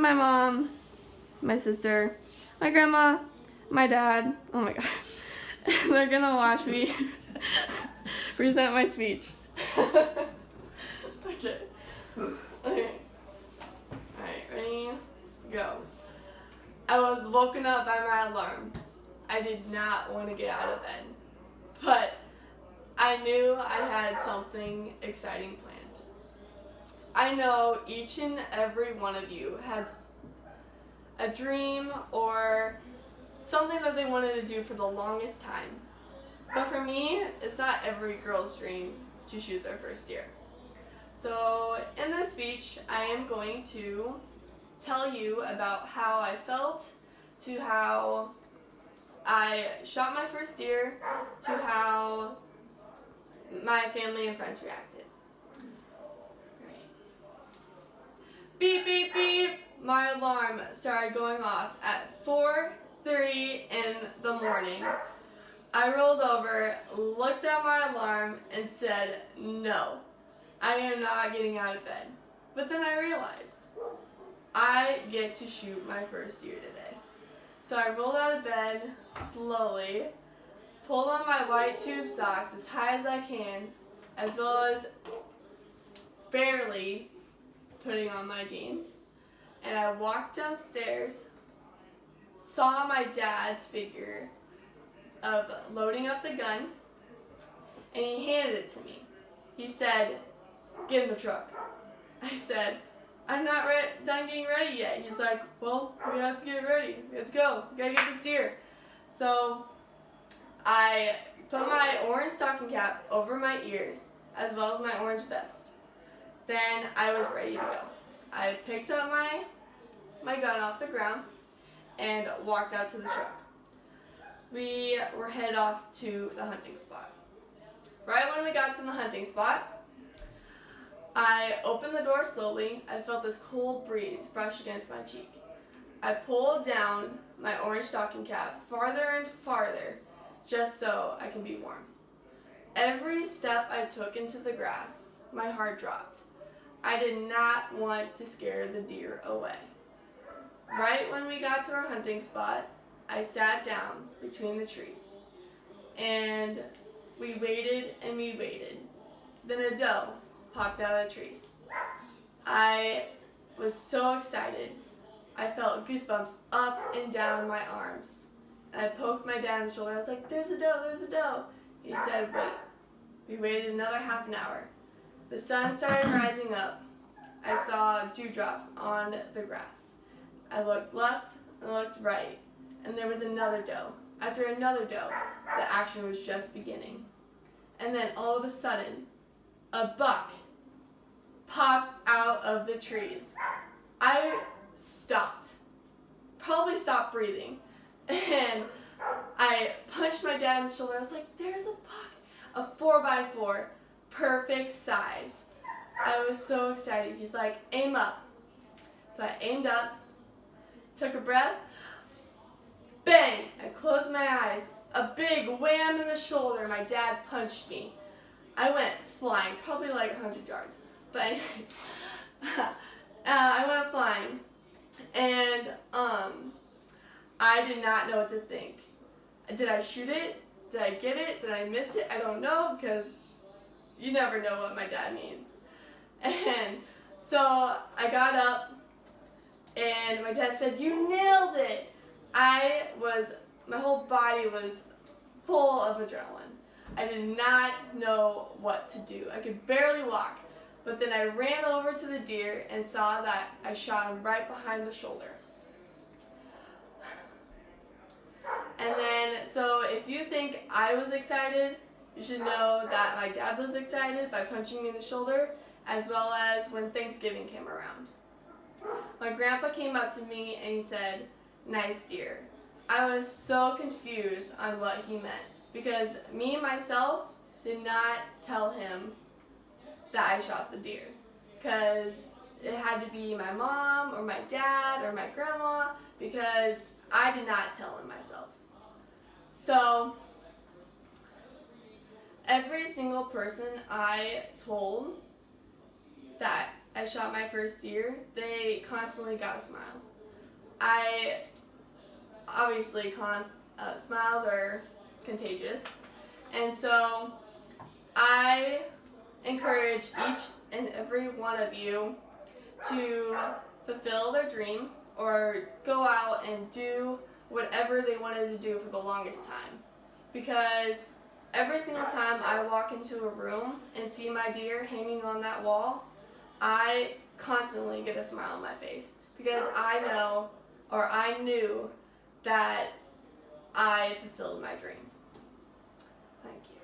my mom, my sister, my grandma, my dad. Oh my god. They're gonna watch me present my speech. Okay. Okay. Alright, ready? Go. I was woken up by my alarm. I did not want to get out of bed, but I knew I had something exciting planned. I know each and every one of you has a dream or something that they wanted to do for the longest time. But for me, it's not every girl's dream to shoot their first deer. So in this speech, I am going to tell you about how I felt, to how I shot my first deer, to how my family and friends reacted. Beep, beep, beep! My alarm started going off at 4:30 in the morning. I rolled over, looked at my alarm, and said, no, I am not getting out of bed. But then I realized, I get to shoot my first deer today. So I rolled out of bed slowly, pulled on my white tube socks as high as I can, as well as barely putting on my jeans. And I walked downstairs, saw my dad's figure of loading up the gun, and he handed it to me. He said, get in the truck. I said, I'm not done getting ready yet. He's like, well, we have to get ready. We have to go. We gotta get this deer. So I put my orange stocking cap over my ears, as well as my orange vest. Then I was ready to go. I picked up my gun off the ground and walked out to the truck. We were headed off to the hunting spot. Right when we got to the hunting spot, I opened the door slowly. I felt this cold breeze brush against my cheek. I pulled down my orange stocking cap farther and farther just so I can be warm. Every step I took into the grass, my heart dropped. I did not want to scare the deer away. Right when we got to our hunting spot, I sat down between the trees, and we waited and we waited. Then a doe popped out of the trees. I was so excited. I felt goosebumps up and down my arms. And I poked my dad on the shoulder. I was like, there's a doe, there's a doe. He said, wait. We waited another half an hour. The sun started rising up. I saw dewdrops on the grass. I looked left and looked right, and there was another doe. After another doe, the action was just beginning. And then all of a sudden, a buck popped out of the trees. I stopped, probably stopped breathing, and I punched my dad in the shoulder. I was like, there's a buck, a 4x4, perfect size. I was so excited. He's like, aim up. So I aimed up, took a breath, bang! I closed my eyes. A big wham in the shoulder. My dad punched me. I went flying, probably like 100 yards. But anyways, I went flying, and I did not know what to think. Did I shoot it? Did I get it? Did I miss it? I don't know, because you never know what my dad means. And so I got up, and my dad said, you nailed it. My whole body was full of adrenaline. I did not know what to do. I could barely walk. But then I ran over to the deer and saw that I shot him right behind the shoulder. And then, so if you think I was excited, you should know that my dad was excited by punching me in the shoulder, as well as when Thanksgiving came around. My grandpa came up to me and he said, nice deer. I was so confused on what he meant, because me, myself, did not tell him that I shot the deer, because it had to be my mom or my dad or my grandma, because I did not tell him myself. So every single person I told that I shot my first deer, they constantly got a smile. Obviously, smiles are contagious, and so I encourage each and every one of you to fulfill their dream or go out and do whatever they wanted to do for the longest time. Because every single time I walk into a room and see my deer hanging on that wall, I constantly get a smile on my face because I know, or I knew, that I fulfilled my dream. Thank you.